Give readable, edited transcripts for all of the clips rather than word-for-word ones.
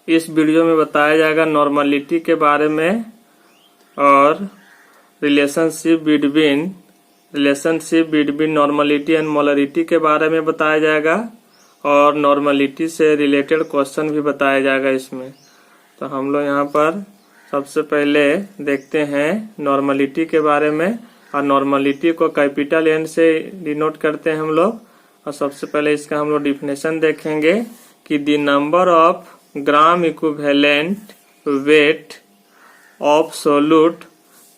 इस वीडियो में बताया जाएगा नॉर्मलिटी के बारे में और relationship between normality and molarity के बारे में बताया जाएगा और नॉर्मलिटी से रिलेटेड क्वेश्चन भी बताया जाएगा इसमें। तो हम लोग यहाँ पर सबसे पहले देखते हैं नॉर्मलिटी के बारे में। और नॉर्मलिटी को कैपिटल एन से डिनोट करते हैं हम लोग। और सबसे पहले इसका हम लोग डिफिनेशन देखेंगे कि the number of gram equivalent weight of solute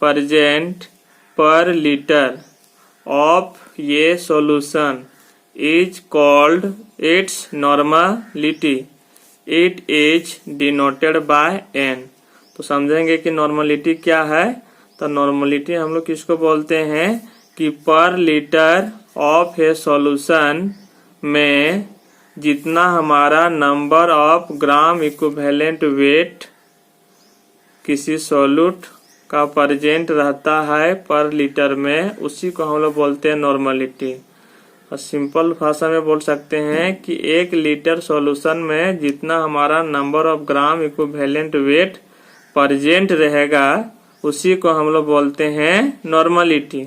present per litre of ये solution is called its normality. It is denoted by N. तो समझेंगे कि नॉर्मलिटी क्या है। तो नॉर्मलिटी हम लोग किसको बोलते हैं कि पर लीटर ऑफ ए सॉल्यूशन में जितना हमारा number of gram equivalent wait किसी सॉल्यूट का प्रेजेंट रहता है पर लीटर में, उसी को हम लोग बोलते हैं नॉर्मलिटी। और सिंपल भाषा में बोल सकते हैं कि 1 लीटर सॉल्यूशन में जितना हमारा number of gram equivalent weight present रहेगा उसी को हम लोग बोलते हैं normality.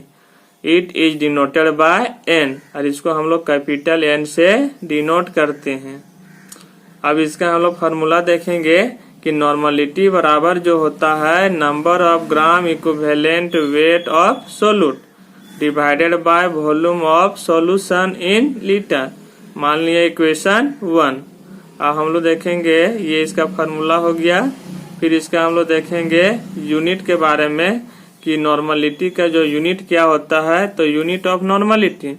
It is denoted by N और इसको हम लोग कैपिटल एन से डिनोट करते हैं। अब इसका हम लोग फार्मूला देखेंगे कि नॉर्मलिटी बराबर जो होता है number of gram equivalent weight of solute divided by volume of solution in litre. मान लिया इक्वेशन 1। अब हम लोग देखेंगे ये इसका फार्मूला हो गया। फिर इसका हम लोग देखेंगे यूनिट के बारे में कि नॉर्मलिटी का जो यूनिट क्या होता है। तो यूनिट ऑफ नॉर्मलिटी,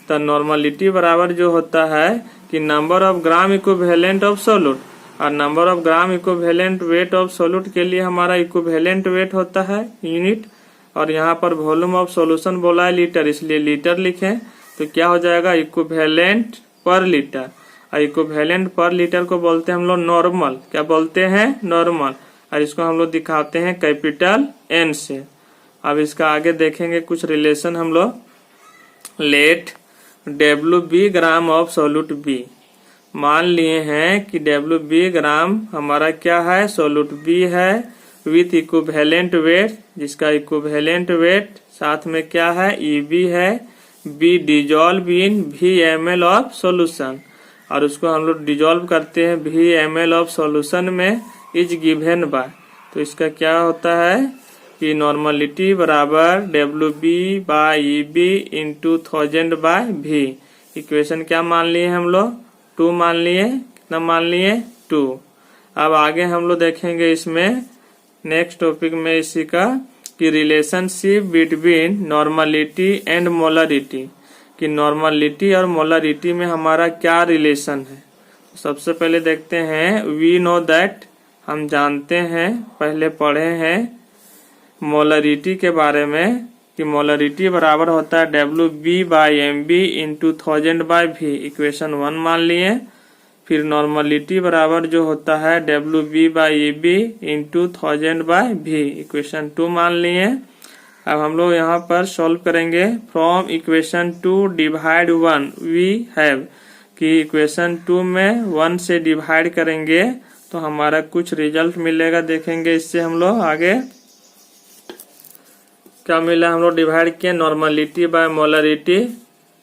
तो नॉर्मलिटी बराबर जो होता है कि number of gram equivalent of solute. और number of gram equivalent weight of solute के लिए हमारा इक्विवेलेंट वेट होता है यूनिट। और यहाँ पर वॉल्यूम ऑफ सॉल्यूशन बोला है लीटर, इसलिए लीटर लिखें। तो क्या हो जाएगा इक्विवेलेंट पर लीटर। और इक्विवेलेंट पर लीटर को बोलते हैं हम लोग नॉर्मल। क्या बोलते हैं? नॉर्मल। और इसको हम लोग दिखाते हैं कैपिटल एन से। अब इसका आगे देखेंगे कुछ रिलेशन हम लोग। Let WB gram of solute B. मान लिए हैं कि WB ग्राम हमारा क्या है, सोल्यूट बी है विथ इक्विवेलेंट वेट, जिसका इक्विवेलेंट वेट साथ में क्या है EB है। B dissolve in VmL of solution और उसको हम लोग डिजोल्व करते हैं VmL ऑफ सोल्यूशन में इज गिवन बाय। तो इसका क्या होता है कि नॉर्मलिटी बराबर WB by EB into 1000 by V। Equation क्या मान लिए हम लोग 2 मान लिए। कितना मान लिए 2। अब आगे हम लोग देखेंगे इसमें नेक्स्ट टॉपिक में इसी का कि relationship between normality and molarity, कि नॉर्मलिटी और मोलरिटी में हमारा क्या रिलेशन है। सबसे पहले देखते हैं वी नो दैट, हम जानते हैं पहले पढ़े हैं मोलरिटी के बारे में कि मोलरिटी बराबर होता है WB by MB into 1000 by V। Equation 1 मान लिए। फिर नॉर्मलिटी बराबर जो होता है WB by EB into 1000 by V। Equation 2 मान लिए। अब हम लोग यहाँ पर सॉल्व करेंगे। From equation 2 divide 1 we have, कि इक्वेशन 2 में 1 से डिवाइड करेंगे तो हमारा कुछ रिजल्ट मिलेगा। देखेंगे इससे हम लोग आगे क्या मिला। हम लोग डिवाइड किए नॉर्मलिटी बाय मोलरिटी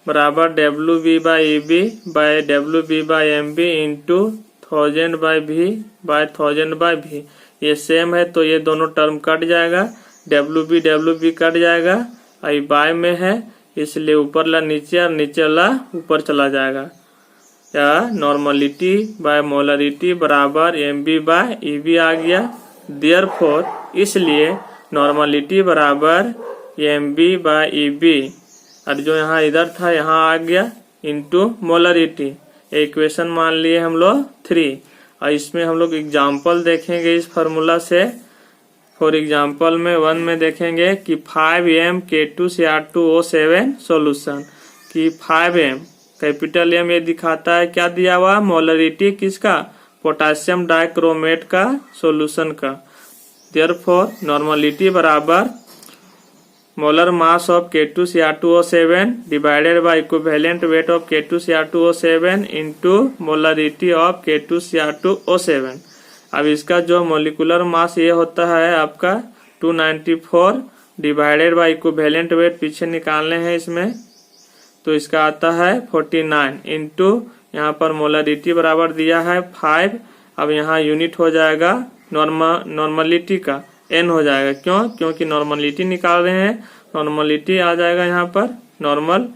बराबर WB by EB by WB by MB into 1000 by V by 1000 by V। ये सेम है तो ये दोनों टर्म कट जाएगा, WB कट जाएगा। और बाय में है इसलिए ऊपर ला नीचे और नीचे वाला ऊपर चला जाएगा। या नॉर्मलिटी बाय मोलरिटी बराबर MB बाय EB आ गया। देयरफॉर इसलिए नॉर्मलिटी बराबर MB बाय EB और जो यहाँ इधर था यहाँ आ गया इंटू मोलरिटी। इक्वेशन मान लिए हम लोग 3। और इसमें हम लोग एग्जाम्पल देखेंगे इस फार्मूला से। फॉर एग्जाम्पल में 1 में देखेंगे कि 5M K2Cr2O7 सॉल्यूशन, कि 5M कैपिटल M ये दिखाता है क्या दिया हुआ मोलरिटी किसका, पोटेशियम डाइक्रोमेट का सॉल्यूशन का। देयरफॉर नॉर्मलिटी बराबर molar mass of K2Cr2O7 divided by equivalent weight of K2Cr2O7 into molarity of K2Cr2O7। अब इसका जो मोलिकुलर मास ये होता है आपका 294 डिवाइडेड बाय इक्विवेलेंट वेट पीछे निकालने हैं इसमें, तो इसका आता है 49 इंटू यहाँ पर मोलरिटी बराबर दिया है 5। अब यहाँ यूनिट हो जाएगा नॉर्मलिटी का n हो जाएगा, क्योंकि नॉर्मलिटी निकाल रहे हैं। नॉर्मलिटी आ जाएगा यहाँ पर नॉर्मल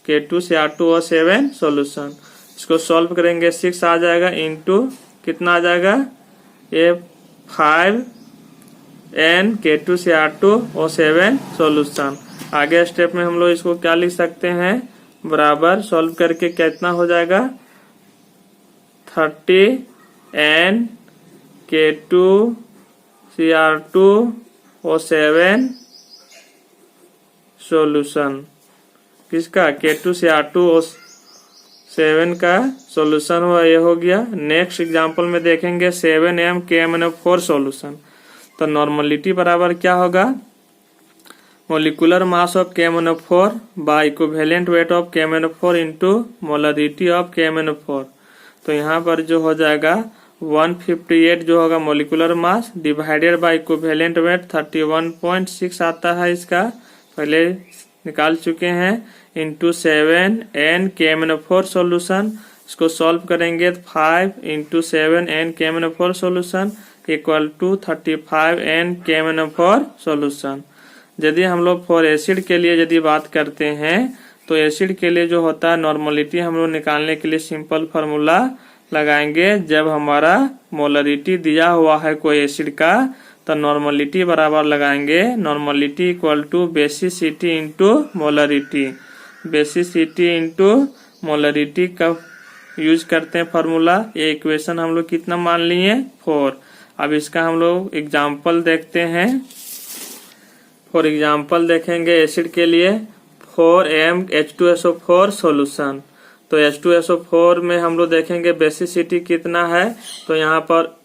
K2 Cr2O7 सॉल्यूशन। इसको सॉल्व करेंगे 6 आ जाएगा इंटू कितना आ जाएगा ये 5n K2 Cr2O7 सॉल्यूशन। आगे स्टेप में हम लोग इसको क्या लिख सकते हैं, बराबर सॉल्व करके कितना हो जाएगा 30n K2 Cr2O7 सॉल्यूशन। किसका K2 Cr2O7 का सॉल्यूशन हुआ, ये हो गया। नेक्स्ट एग्जांपल में देखेंगे 7m KMnO4 सॉल्यूशन। तो नॉर्मलिटी बराबर क्या होगा, molecular mass of KMnO4 by equivalent weight of KMnO4 into molarity of KMnO4। तो यहाँ पर जो हो जाएगा 158 जो होगा molecular mass divided by equivalent weight 31.6 आता है, इसका पहले निकाल चुके हैं, इंटू 7n KMnO4 सॉल्यूशन। इसको सॉल्व करेंगे 5 into 7n KMnO4 solution equal to 35n KMnO4 solution. यदि हम लोग फॉर एसिड के लिए यदि बात करते हैं तो एसिड के लिए जो होता है नॉर्मलिटी हम लोग निकालने के लिए सिंपल फार्मूला लगाएंगे। जब हमारा मोलरिटी दिया हुआ है कोई एसिड का तो नॉर्मलिटी बराबर लगाएंगे, normality equal to basicity into molarity. Basicity into molarity का यूज करते हैं फार्मूला। ये इक्वेशन हम लोग कितना मान लिए 4। अब इसका हम लोग एग्जाम्पल देखते हैं। फॉर एग्जाम्पल देखेंगे एसिड के लिए 4m H2SO4 सॉल्यूशन। तो H2SO4 में हम लोग देखेंगे बेसिसिटी कितना है, तो यहाँ पर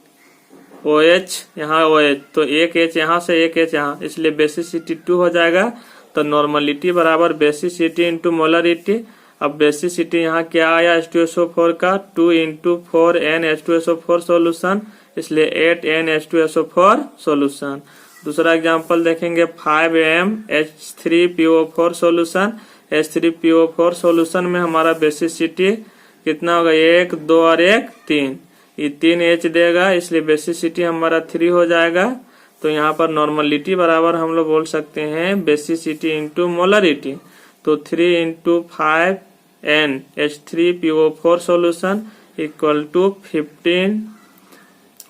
OH यहाँ OH, तो एक H यहाँ से एक H यहाँ, इसलिए बेसिसिटी 2 हो जाएगा। तो नॉर्मलिटी बराबर बेसिसिटी इंटू मोलरिटी। अब बेसिसिटी यहाँ क्या आया H2SO4 का 2 इंटू 4n H2SO4 सॉल्यूशन, इसलिए 8n H2SO4 सॉल्यूशन। दूसरा एग्जांपल देखेंगे 5m H3PO4 solution. H3PO4 solution में हमारा बेसिसिटी कितना होगा 1, 2 और 1 3, ये 3 H देगा, इसलिए बेसिसिटी हमारा 3 हो जाएगा। तो यहाँ पर नॉर्मलिटी बराबर हम लोग बोल सकते हैं बेसिसिटी इंटू मोलरिटी। तो 3 into 5n H3PO4 solution equal to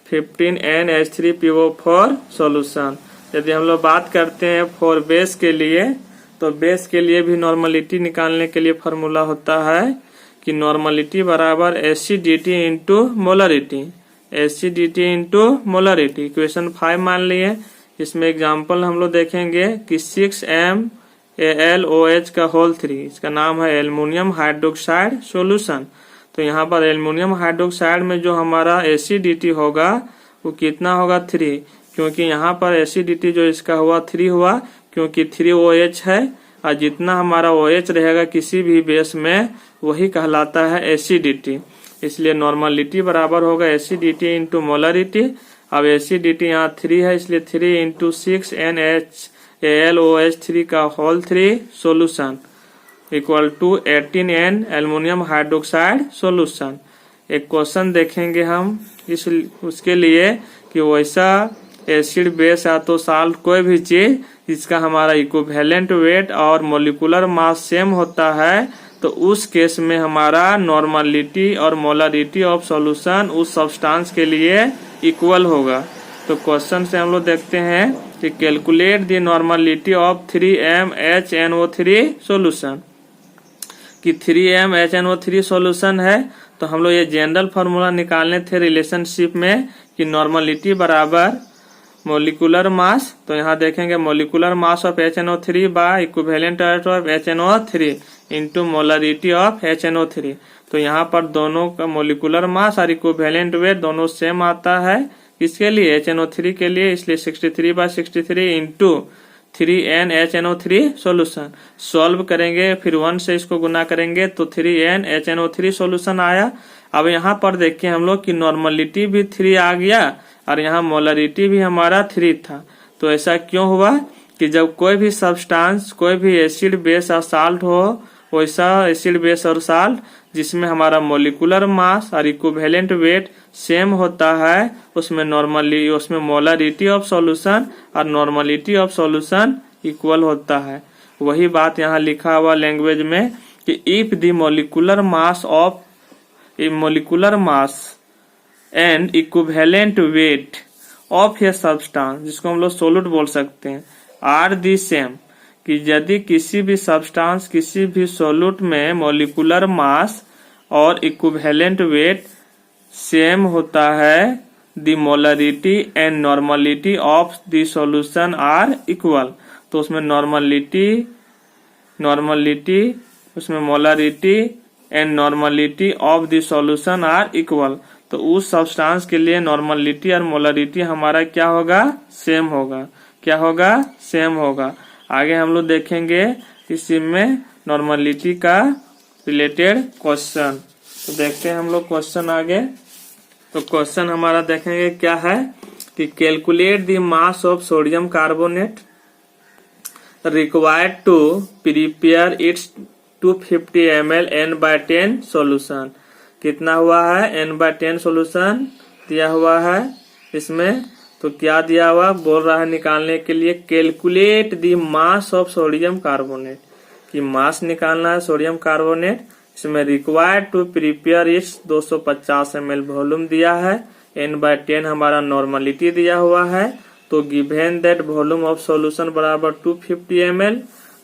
15n H3PO4 solution. यदि हम लोग बात करते हैं फॉर बेस के लिए, तो बेस के लिए भी नॉर्मलिटी निकालने के लिए फार्मूला होता है कि नॉर्मलिटी बराबर acidity into molarity. Acidity into molarity equation 5 मान लिए। इसमें एग्जांपल हम लोग देखेंगे कि 6m AlOH का होल 3, इसका नाम है एल्युमिनियम हाइड्रोक्साइड सॉल्यूशन। तो यहाँ पर एल्युमिनियम हाइड्रोक्साइड में जो हमारा एसिडिटी होगा वो कितना होगा 3, क्योंकि यहाँ पर एसिडिटी जो इसका हुआ 3 हुआ, क्योंकि 3 OH है और जितना हमारा OH रहेगा किसी भी बेस में वही कहलाता है एसिडिटी। इसलिए नॉर्मलिटी बराबर होगा एसिडिटी इंटू मोलरिटी। अब एसिडिटी यहाँ 3 है, इसलिए 3 इंटू 6NaLOH3 का whole 3 solution equal to 18n aluminium hydroxide solution. एक क्वेश्चन देखेंगे हम उसके लिए कि वैसा एसिड बेस या तो साल्ट कोई भी चीज जिसका हमारा इक्विवेलेंट वेट और मोलिकुलर मास सेम होता है, तो उस केस में हमारा नॉर्मलिटी और मोलरिटी ऑफ सॉल्यूशन उस सब्सटेंस के लिए इक्वल होगा। तो क्वेश्चन से हम लोग देखते हैं कि calculate the normality of 3MHNO3 solution. कि 3MHNO3 सॉल्यूशन है तो हम लोग ये जनरल फार्मूला निकालने थे रिलेशनशिप में कि नॉर्मलिटी बराबर मोलिकुलर मास। तो यहाँ देखेंगे molecular mass of HNO3 by equivalent weight of HNO3 into molarity of HNO3। तो यहाँ पर दोनों का मोलिकुलर मास और इक्विवेलेंट वेट दोनों सेम आता है। किसके लिए? HNO3 के लिए, इसलिए 63/63 इंटू 3NHNO3 सॉल्यूशन। सॉल्व करेंगे फिर 1 से इसको गुना करेंगे तो 3NHNO3 सॉल्यूशन आया। अब यहाँ पर देखिए हम लोग कि नॉर्मलिटी भी 3 आ गया और यहाँ मोलरिटी भी हमारा 3 था। तो ऐसा क्यों हुआ कि जब कोई भी सब्सटेंस, कोई भी एसिड बेस और साल्ट हो, वैसा एसिड बेस और साल्ट जिसमें हमारा मोलिकुलर मास और इक्विवेलेंट वेट सेम होता है, उसमें मोलरिटी ऑफ सॉल्यूशन और नॉर्मलिटी ऑफ सॉल्यूशन इक्वल होता है। वही बात यहाँ लिखा हुआ लैंग्वेज में कि if the molecular mass and equivalent weight of a substance, जिसको हम लोग सोल्यूट बोल सकते हैं, आर दी सेम, कि यदि किसी भी सब्सटेंस, किसी भी सोल्यूट में मोलिकुलर मास और इक्विवेलेंट वेट सेम होता है, the molarity and normality of the solution are equal. तो उसमें उसमें molarity and normality of the solution are equal. तो उस सब्सटेंस के लिए नॉर्मलिटी और मोलरिटी हमारा क्या होगा? सेम होगा। क्या होगा? सेम होगा। आगे हम लोग देखेंगे इसी में नॉर्मलिटी का रिलेटेड क्वेश्चन। तो देखते हैं हम लोग क्वेश्चन आगे। तो क्वेश्चन हमारा देखेंगे क्या है कि calculate the mass of sodium carbonate required to prepare its 250 ml N/10 solution. कितना हुआ है? N/10 सॉल्यूशन दिया हुआ है इसमें। तो क्या दिया हुआ बोल रहा है निकालने के लिए, calculate the mass of sodium carbonate, कि मास निकालना है सोडियम कार्बोनेट। इसमें required to prepare its 250 ml volume दिया है, N/10 हमारा नॉर्मलिटी दिया हुआ है। तो given that volume of solution बराबर 250 ml,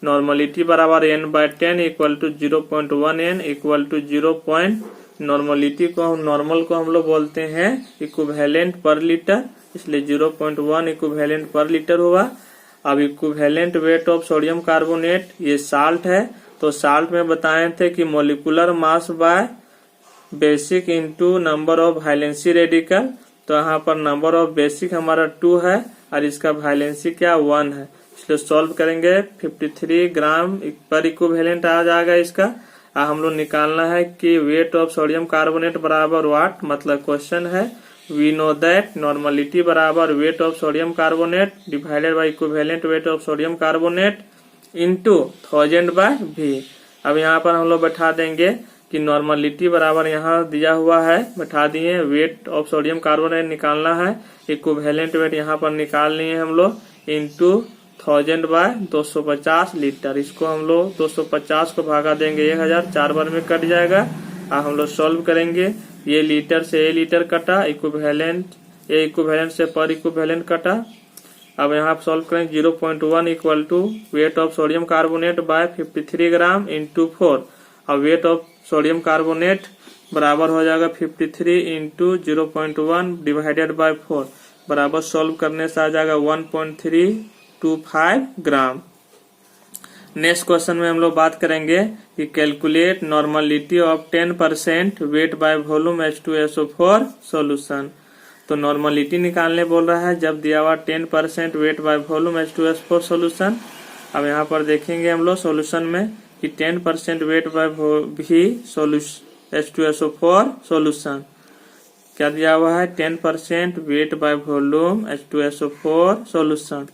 नॉर्मलिटी बराबर N/10 equal to 0.1 N equal to 0. Normality को हम लोग बोलते हैं इक्विवेलेंट पर लीटर, इसलिए 0.1 इक्विवेलेंट पर लीटर हुआ। अब equivalent weight of sodium carbonate, ये साल्ट है, तो साल्ट में बताए थे कि molecular mass by basic into number of valency radical. तो यहाँ पर नंबर ऑफ बेसिक हमारा 2 है और इसका वैलेंसी क्या 1 है, इसलिए सॉल्व करेंगे 53 ग्राम पर इक्विवेलेंट आ जाएगा इसका। हम लोग निकालना है कि वेट ऑफ सोडियम कार्बोनेट बराबर वाट, मतलब क्वेश्चन है वी नो दैट नॉर्मलिटी बराबर wait of sodium carbonate divided by equivalent weight of sodium carbonate into 1000/V। अब यहाँ पर हम लोग बैठा देंगे कि नॉर्मलिटी बराबर यहाँ दिया हुआ है, बैठा दिए। वेट ऑफ सोडियम कार्बोनेट निकालना है, इक्विवेलेंट वेट यहाँ पर निकाल लिए हम लोग, इनटू 1000/250 लीटर। इसको हम लोग 250 को भागा देंगे 1000, 4 बार में कट जाएगा। अब हम लोग सॉल्व करेंगे, ये लीटर से ए लीटर कटा, इक्विवेलेंट से पर इक्विवेलेंट कटा। अब यहाँ सॉल्व करेंगे 0.1 equal to weight of sodium carbonate by 53 gram into 4। अब वेट ऑफ सोडियम कार्बोनेट बराबर हो जाएगा 53 इंटू 0.1 डिवाइडेड बाय 4, बराबर सॉल्व करने से आ जाएगा 1.325 ग्राम। नेक्स्ट क्वेश्चन में हम लोग बात करेंगे कि calculate normality of 10% weight by volume H2SO4 solution. तो नॉर्मलिटी निकालने बोल रहा है जब दिया हुआ 10% weight by volume H2SO4 solution. अब यहाँ पर देखेंगे हम लोग सॉल्यूशन में कि 10% वेट बाय भी H2SO4 सॉल्यूशन क्या दिया हुआ है, 10% weight by volume H2SO4 solution.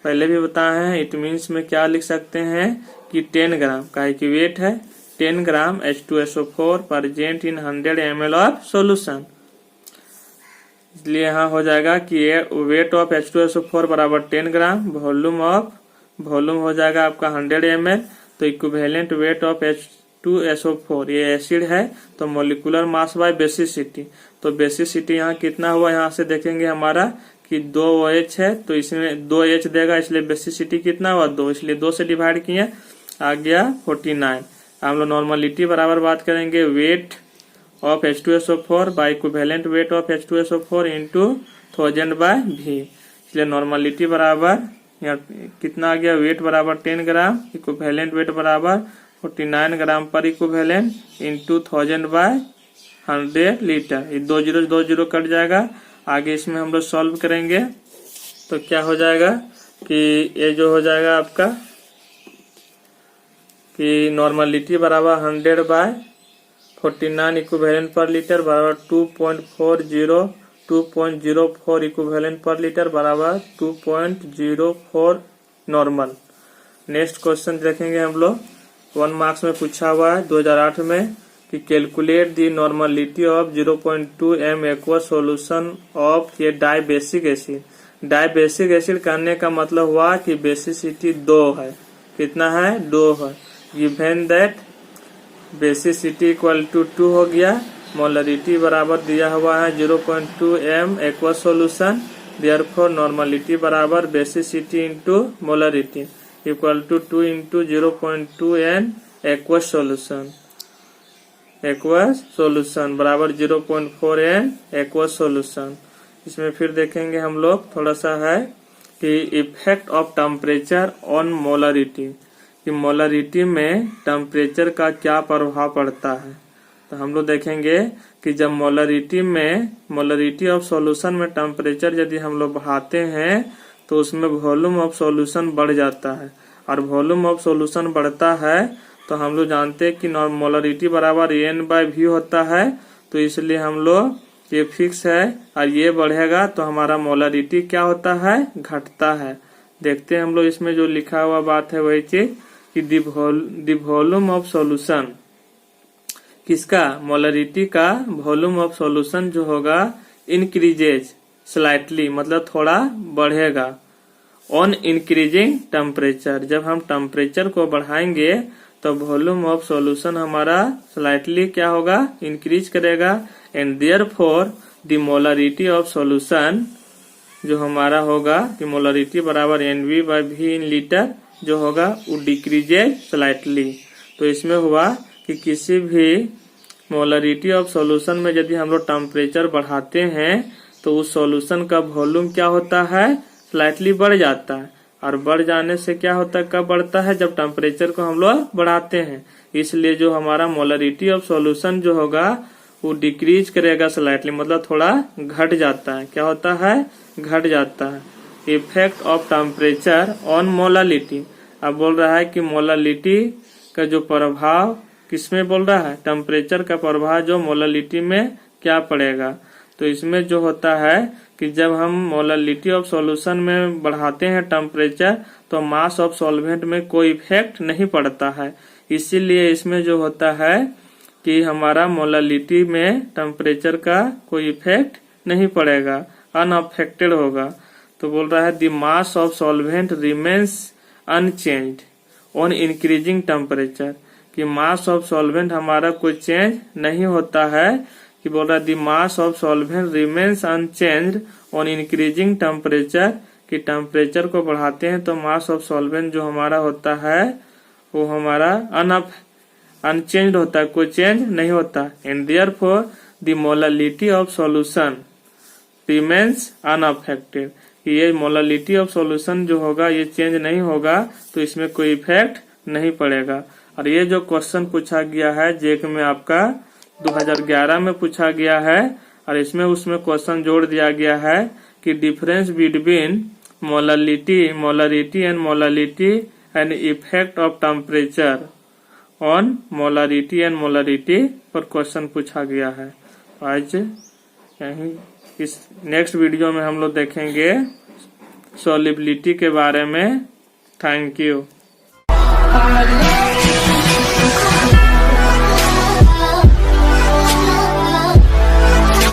पहले भी बताए हैं, इट मीन्स में क्या लिख सकते हैं कि 10 ग्राम का की वेट है, 10 ग्राम H2SO4 present in 100 ml of solution. इसलिए यहाँ हो जाएगा कि वेट ऑफ H2SO4 बराबर 10 ग्राम, वॉल्यूम हो जाएगा आपका 100 ml। तो इक्विवेलेंट वेट ऑफ H2SO4, ये एसिड है, तो मोलिकुलर मास बाय बेसिसिटी। तो बेसिसिटी यहाँ कितना हुआ, यहाँ से देखेंगे हमारा कि 2 OH है, तो इसमें 2 H देगा, इसलिए बेसिसिटी कितना हुआ 2, इसलिए 2 से डिवाइड किए, आ गया 49। हम लोग नॉर्मलिटी बराबर बात करेंगे weight of H2SO4 by equivalent weight of H2SO4 into 1000/V। इसलिए नॉर्मलिटी बराबर यहाँ कितना आ गया, वेट बराबर 10 ग्राम, इक्विवेलेंट वेट बराबर 49 ग्राम पर इक्विवेलेंट इंटू 1000/100 लीटर। ये 2 0 कट जाएगा। आगे इसमें हम लोग सॉल्व करेंगे तो क्या हो जाएगा, कि ये जो हो जाएगा आपका कि नॉर्मलिटी बराबर 100/49 इक्विवेलेंट पर लीटर बराबर 2.04 इक्विवेलेंट पर लीटर बराबर 2.04 नॉर्मल। नेक्स्ट क्वेश्चन देखेंगे हम लोग, 1 मार्क्स में पूछा हुआ है 2008 में कि calculate the normality of 0.2 m aqueous solution of ये dibasic acid. Dibasic acid करने का मतलब हुआ कि बेसिसिटी 2 है। कितना है? 2 है। Given that basicity equal to 2 हो गया, मोलरिटी बराबर दिया हुआ है 0.2 m aqueous solution, therefore normality बराबर basicity into molarity equal to 2 into 0.2 n aqueous solution बराबर 0.4 n एक्वस सॉल्यूशन। इसमें फिर देखेंगे हम लोग थोड़ा सा है कि effect of temperature on molarity, कि मोलरिटी में टेम्परेचर का क्या प्रभाव पड़ता है। तो हम लोग देखेंगे कि जब मोलरिटी ऑफ सॉल्यूशन में टेम्परेचर यदि हम लोग बढ़ाते हैं तो उसमें वॉल्यूम ऑफ सॉल्यूशन बढ़ जाता है, और वॉल्यूम ऑफ सॉल्यूशन बढ़ता है तो हम लोग जानते हैं कि मोलरिटी बराबर n/v होता है। तो इसलिए हम लोग ये फिक्स है, और ये बढ़ेगा तो हमारा मोलरिटी क्या होता है? घटता है। देखते हैं हम लोग इसमें जो लिखा हुआ बात है वही चीज कि दी वॉल्यूम ऑफ सॉल्यूशन, किसका? मोलरिटी का वॉल्यूम ऑफ सॉल्यूशन जो होगा इंक्रीजेज स्लाइटली, मतलब थोड़ा बढ़ेगा ऑन इंक्रीजिंग टेम्परेचर। जब हम टेम्परेचर को बढ़ाएंगे तो वॉल्यूम ऑफ सॉल्यूशन हमारा स्लाइटली क्या होगा? इंक्रीज करेगा, and therefore the molarity of solution जो हमारा होगा कि मोलरिटी बराबर NV/V इन लीटर जो होगा वो डिक्रीजेज स्लाइटली। तो इसमें हुआ कि किसी भी मोलरिटी ऑफ सॉल्यूशन में यदि हम लोग टेम्परेचर बढ़ाते हैं तो उस सॉल्यूशन का वॉल्यूम क्या होता है? स्लाइटली बढ़ जाता है, और बढ़ जाने से क्या होता है? कब बढ़ता है? जब टेम्परेचर को हम लोग बढ़ाते हैं। इसलिए जो हमारा मोलरिटी ऑफ सॉल्यूशन जो होगा वो डिक्रीज करेगा स्लाइटली, मतलब थोड़ा घट जाता है। क्या होता है? घट जाता है। Effect of temperature on molarity, अब बोल रहा है कि मोलरिटी का जो प्रभाव किसमें बोल रहा है? टेम्परेचर का प्रभाव जो मोलरिटी में क्या पड़ेगा। तो इसमें जो होता है कि जब हम मोलरिटी ऑफ सॉल्यूशन में बढ़ाते हैं टेम्परेचर तो मास ऑफ सॉल्वेंट में कोई इफेक्ट नहीं पड़ता है। इसीलिए इसमें जो होता है कि हमारा मोलरिटी में टेम्परेचर का कोई इफेक्ट नहीं पड़ेगा, अनअफेक्टेड होगा। तो बोल रहा है the mass of solvent remains unchanged on increasing temperature, कि मास ऑफ सॉल्वेंट हमारा कोई चेंज नहीं होता है। कि बोल रहा है the mass of solvent remains unchanged on increasing temperature, कि टेम्परेचर को बढ़ाते हैं तो मास ऑफ सॉल्वेंट जो हमारा होता है वो हमारा अनचेंज्ड होता है, कोई चेंज नहीं होता। And therefore the molarity of solution remains unaffected, ये मोलरिटी ऑफ सॉल्यूशन जो होगा ये चेंज नहीं होगा, तो इसमें कोई इफेक्ट नहीं पड़ेगा। और ये जो क्वेश्चन पूछा गया है जेक में आपका 2011 में पूछा गया है, और इसमें उसमें क्वेश्चन जोड़ दिया गया है कि difference between molarity and molarity and effect of temperature on molarity and molarity पर क्वेश्चन पूछा गया है। आज यही इस नेक्स्ट वीडियो में हम लोग देखेंगे सॉल्युबिलिटी के बारे में। Thank you.